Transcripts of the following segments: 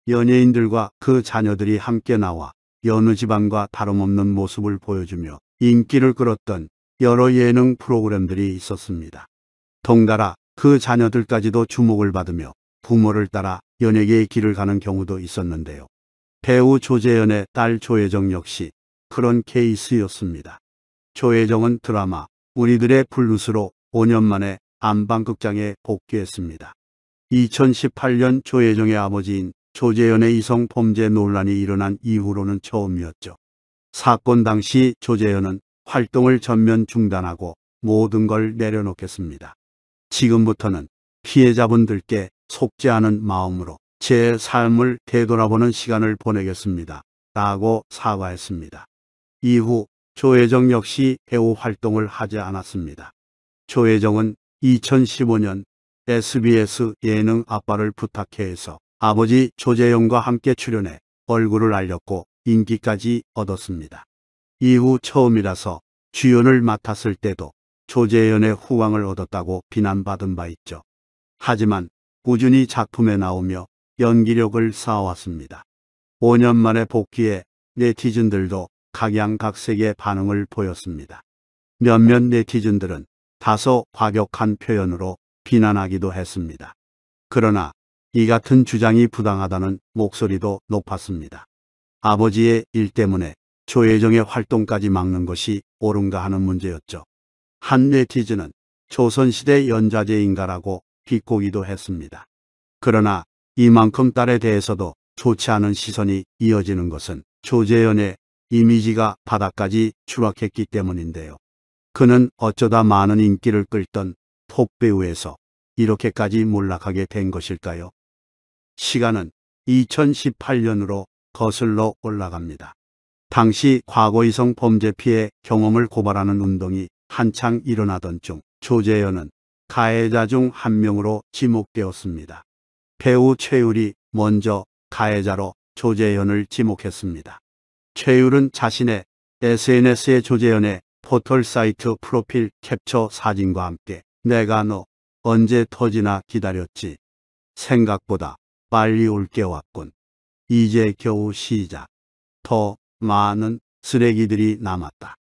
연예인들과 그 자녀들이 함께 나와 여느 집안과 다름없는 모습을 보여주며 인기를 끌었던 여러 예능 프로그램들이 있었습니다. 덩달아 그 자녀들까지도 주목을 받으며 부모를 따라 연예계의 길을 가는 경우도 있었는데요. 배우 조재현의 딸 조혜정 역시 그런 케이스였습니다. 조혜정은 드라마 우리들의 블루스로 5년 만에 안방극장에 복귀했습니다. 2018년 조혜정의 아버지인 조재현의 이성 범죄 논란이 일어난 이후로는 처음이었죠. 사건 당시 조재현은 활동을 전면 중단하고 모든 걸 내려놓겠습니다. 지금부터는 피해자분들께 속지 않은 마음으로 제 삶을 되돌아보는 시간을 보내겠습니다. 라고 사과했습니다. 이후 조혜정 역시 배우 활동을 하지 않았습니다. 조혜정은 2015년 SBS 예능 아빠를 부탁해에서 아버지 조재현과 함께 출연해 얼굴을 알렸고 인기까지 얻었습니다. 이후 처음이라서 주연을 맡았을 때도 조재현의 후광을 얻었다고 비난받은 바 있죠. 하지만 꾸준히 작품에 나오며 연기력을 쌓아왔습니다. 5년 만에 복귀해 네티즌들도 각양각색의 반응을 보였습니다. 몇몇 네티즌들은 다소 과격한 표현으로 비난하기도 했습니다. 그러나 이 같은 주장이 부당하다는 목소리도 높았습니다. 아버지의 일 때문에 조혜정의 활동까지 막는 것이 옳은가 하는 문제였죠. 한 네티즌은 조선시대 연좌제인가라고 비꼬기도 했습니다. 그러나 이만큼 딸에 대해서도 좋지 않은 시선이 이어지는 것은 조재현의 이미지가 바닥까지 추락했기 때문인데요. 그는 어쩌다 많은 인기를 끌던 톱배우에서 이렇게까지 몰락하게 된 것일까요? 시간은 2018년으로 거슬러 올라갑니다. 당시 과거 이성 범죄 피해 경험을 고발하는 운동이 한창 일어나던 중 조재현은 가해자 중 한 명으로 지목되었습니다. 배우 최율이 먼저 가해자로 조재현을 지목했습니다. 최율은 자신의 SNS에 조재현의 포털 사이트 프로필 캡처 사진과 함께 내가 너 언제 터지나 기다렸지. 생각보다 빨리 올게 왔군. 이제 겨우 시작. 더 많은 쓰레기들이 남았다.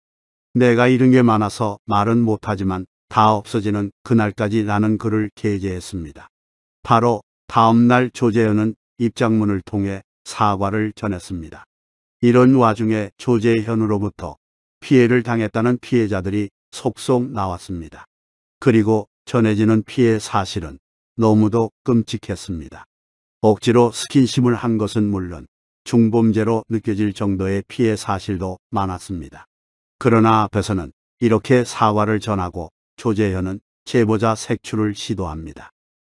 내가 잃은 게 많아서 말은 못하지만 다 없어지는 그날까지 라는 글을 게재했습니다. 바로 다음 날 조재현은 입장문을 통해 사과를 전했습니다. 이런 와중에 조재현으로부터 피해를 당했다는 피해자들이 속속 나왔습니다. 그리고 전해지는 피해 사실은 너무도 끔찍했습니다. 억지로 스킨십을 한 것은 물론 중범죄로 느껴질 정도의 피해 사실도 많았습니다. 그러나 앞에서는 이렇게 사과를 전하고 조재현은 제보자 색출을 시도합니다.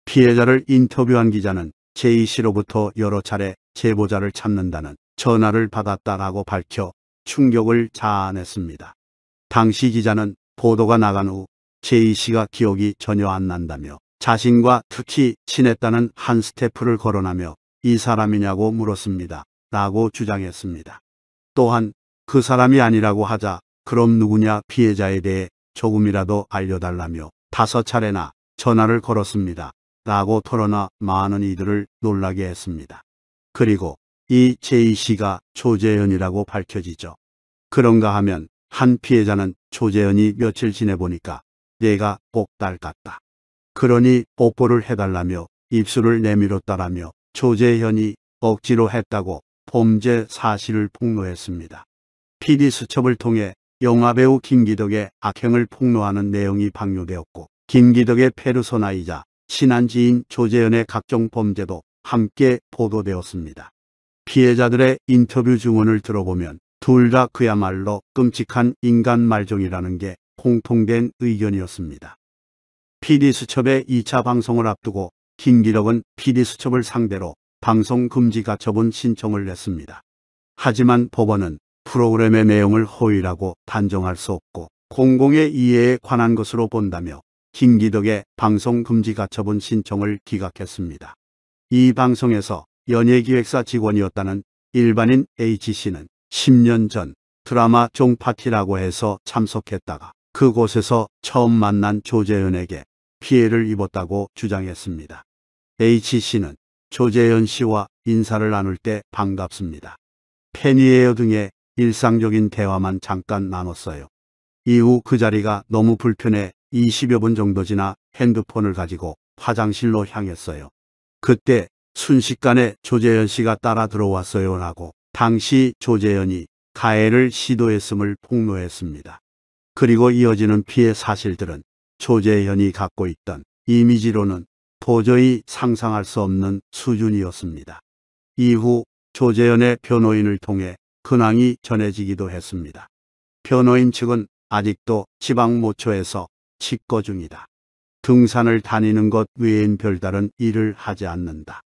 피해자를 인터뷰한 기자는 J씨로부터 여러 차례 제보자를 찾는다는 전화를 받았다라고 밝혀 충격을 자아냈습니다. 당시 기자는 보도가 나간 후 J씨가 기억이 전혀 안 난다며 자신과 특히 친했다는 한 스태프를 거론하며 이 사람이냐고 물었습니다. 라고 주장했습니다. 또한 그 사람이 아니라고 하자 그럼 누구냐 피해자에 대해 조금이라도 알려달라며 5차례나 전화를 걸었습니다. 라고 털어놔 많은 이들을 놀라게 했습니다. 그리고 이 J씨가 조재현이라고 밝혀지죠. 그런가 하면 한 피해자는 조재현이 며칠 지내보니까 내가 꼭 딸 같다. 그러니 뽀뽀를 해달라며 입술을 내밀었다라며 조재현이 억지로 했다고 범죄 사실을 폭로했습니다. PD수첩을 통해 영화배우 김기덕의 악행을 폭로하는 내용이 방류되었고 김기덕의 페르소나이자 친한 지인 조재현의 각종 범죄도 함께 보도되었습니다. 피해자들의 인터뷰 증언을 들어보면 둘 다 그야말로 끔찍한 인간 말종이라는 게 공통된 의견이었습니다. PD수첩의 2차 방송을 앞두고 김기덕은 PD수첩을 상대로 방송 금지 가처분 신청을 냈습니다. 하지만 법원은 프로그램의 내용을 허위라고 단정할 수 없고 공공의 이해에 관한 것으로 본다며 김기덕의 방송 금지 가처분 신청을 기각했습니다. 이 방송에서 연예기획사 직원이었다는 일반인 H씨는 10년 전 드라마 종파티라고 해서 참석했다가 그곳에서 처음 만난 조재현에게 피해를 입었다고 주장했습니다. H씨는 조재현 씨와 인사를 나눌 때 반갑습니다. 팬이에요 등의 일상적인 대화만 잠깐 나눴어요. 이후 그 자리가 너무 불편해 20여 분 정도 지나 핸드폰을 가지고 화장실로 향했어요. 그때 순식간에 조재현 씨가 따라 들어왔어요 라고 당시 조재현이 가해를 시도했음을 폭로했습니다. 그리고 이어지는 피해 사실들은 조재현이 갖고 있던 이미지로는 도저히 상상할 수 없는 수준이었습니다. 이후 조재현의 변호인을 통해 근황이 전해지기도 했습니다. 변호인 측은 아직도 지방 모처에서 직거 중이다. 등산을 다니는 것 외엔 별다른 일을 하지 않는다.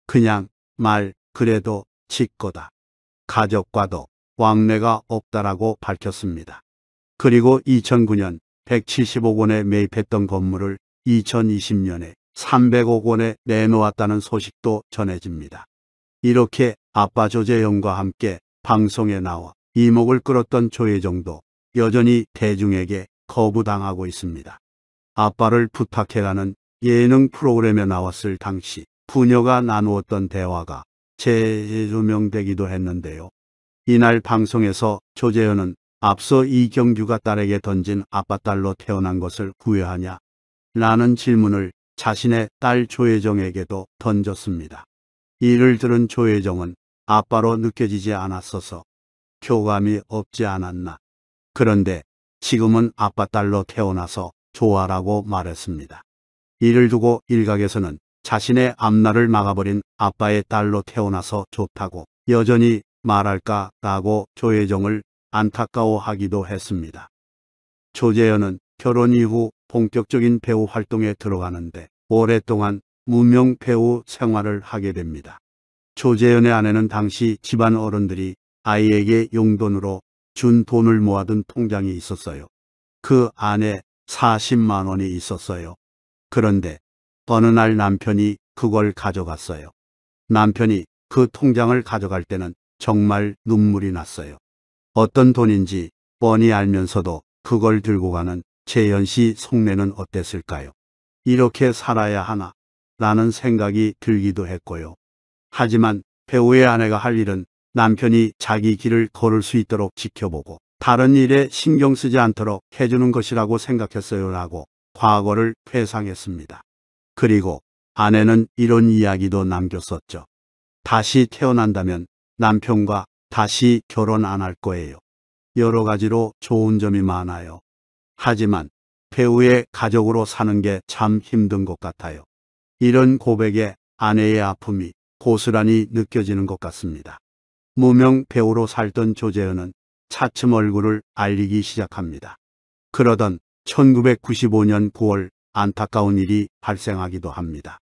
그냥 말 그래도 직거다. 가족과도 왕래가 없다라고 밝혔습니다. 그리고 2009년 170억 원에 매입했던 건물을 2020년에 300억 원에 내놓았다는 소식도 전해집니다. 이렇게 아빠 조재현과 함께 방송에 나와 이목을 끌었던 조혜정도 여전히 대중에게 거부당하고 있습니다. 아빠를 부탁해라는 예능 프로그램에 나왔을 당시 부녀가 나누었던 대화가 재조명되기도 했는데요. 이날 방송에서 조재현은 앞서 이경규가 딸에게 던진 아빠 딸로 태어난 것을 후회하냐? 라는 질문을 자신의 딸 조혜정에게도 던졌습니다. 이를 들은 조혜정은 아빠로 느껴지지 않았어서 교감이 없지 않았나. 그런데 지금은 아빠 딸로 태어나서 좋아라고 말했습니다. 이를 두고 일각에서는 자신의 앞날을 막아버린 아빠의 딸로 태어나서 좋다고 여전히 말할까라고 조혜정을 안타까워하기도 했습니다. 조재현은 결혼 이후 본격적인 배우 활동에 들어가는데 오랫동안 무명 배우 생활을 하게 됩니다. 조재현의 아내는 당시 집안 어른들이 아이에게 용돈으로 준 돈을 모아둔 통장이 있었어요. 그 안에 40만 원이 있었어요. 그런데 어느 날 남편이 그걸 가져갔어요. 남편이 그 통장을 가져갈 때는 정말 눈물이 났어요. 어떤 돈인지 뻔히 알면서도 그걸 들고 가는 재현 씨 속내는 어땠을까요? 이렇게 살아야 하나? 라는 생각이 들기도 했고요. 하지만 배우의 아내가 할 일은 남편이 자기 길을 걸을 수 있도록 지켜보고 다른 일에 신경 쓰지 않도록 해주는 것이라고 생각했어요 라고 과거를 회상했습니다. 그리고 아내는 이런 이야기도 남겼었죠. 다시 태어난다면 남편과 다시 결혼 안 할 거예요. 여러 가지로 좋은 점이 많아요. 하지만 배우의 가족으로 사는 게 참 힘든 것 같아요. 이런 고백에 아내의 아픔이 고스란히 느껴지는 것 같습니다. 무명 배우로 살던 조재현은 차츰 얼굴을 알리기 시작합니다. 그러던 1995년 9월 안타까운 일이 발생하기도 합니다.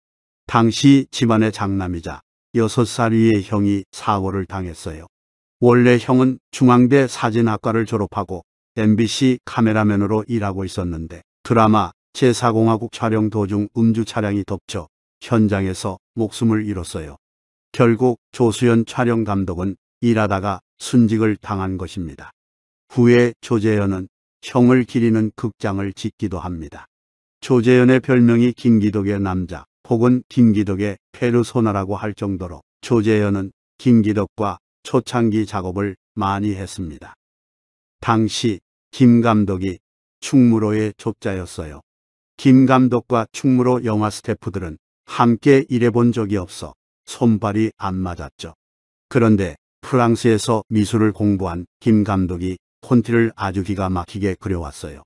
당시 집안의 장남이자 6살 위의 형이 사고를 당했어요. 원래 형은 중앙대 사진학과를 졸업하고 MBC 카메라맨으로 일하고 있었는데 드라마 제4공화국 촬영 도중 음주 차량이 덮쳐 현장에서 목숨을 잃었어요. 결국 조수연 촬영 감독은 일하다가 순직을 당한 것입니다. 후에 조재현은 형을 기리는 극장을 짓기도 합니다. 조재현의 별명이 김기덕의 남자 혹은 김기덕의 페르소나라고 할 정도로 조재현은 김기덕과 초창기 작업을 많이 했습니다. 당시 김 감독이 충무로의 족자였어요. 김 감독과 충무로 영화 스태프들은 함께 일해본 적이 없어 손발이 안 맞았죠. 그런데 프랑스에서 미술을 공부한 김 감독이 콘티를 아주 기가 막히게 그려왔어요.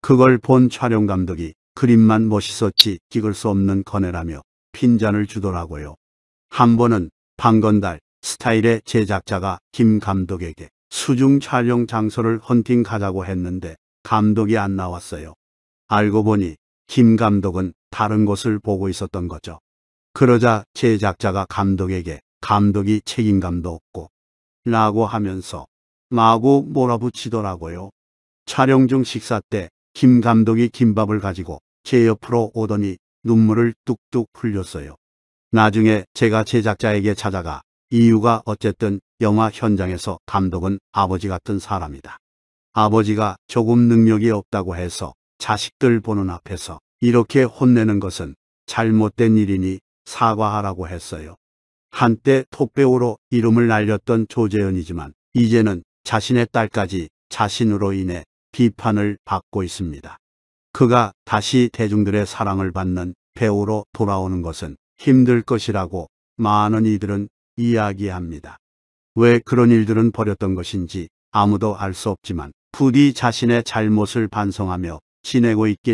그걸 본 촬영 감독이 그림만 멋있었지 찍을 수 없는 거네라며 핀잔을 주더라고요. 한 번은 방건달 스타일의 제작자가 김 감독에게 수중 촬영 장소를 헌팅 가자고 했는데 감독이 안 나왔어요. 알고 보니 김 감독은 다른 곳을 보고 있었던 거죠. 그러자 제작자가 감독에게 감독이 책임감도 없고 라고 하면서 마구 몰아붙이더라고요. 촬영 중 식사 때 김 감독이 김밥을 가지고 제 옆으로 오더니 눈물을 뚝뚝 흘렸어요. 나중에 제가 제작자에게 찾아가 이유가 어쨌든 영화 현장에서 감독은 아버지 같은 사람이다. 아버지가 조금 능력이 없다고 해서 자식들 보는 앞에서 이렇게 혼내는 것은 잘못된 일이니 사과하라고 했어요. 한때 톱배우로 이름을 날렸던 조재현이지만 이제는 자신의 딸까지 자신으로 인해 비판을 받고 있습니다. 그가 다시 대중들의 사랑을 받는 배우로 돌아오는 것은 힘들 것이라고 많은 이들은 이야기합니다. 왜 그런 일들은 벌였던 것인지 아무도 알 수 없지만 부디 자신의 잘못을 반성하며 지내고 있길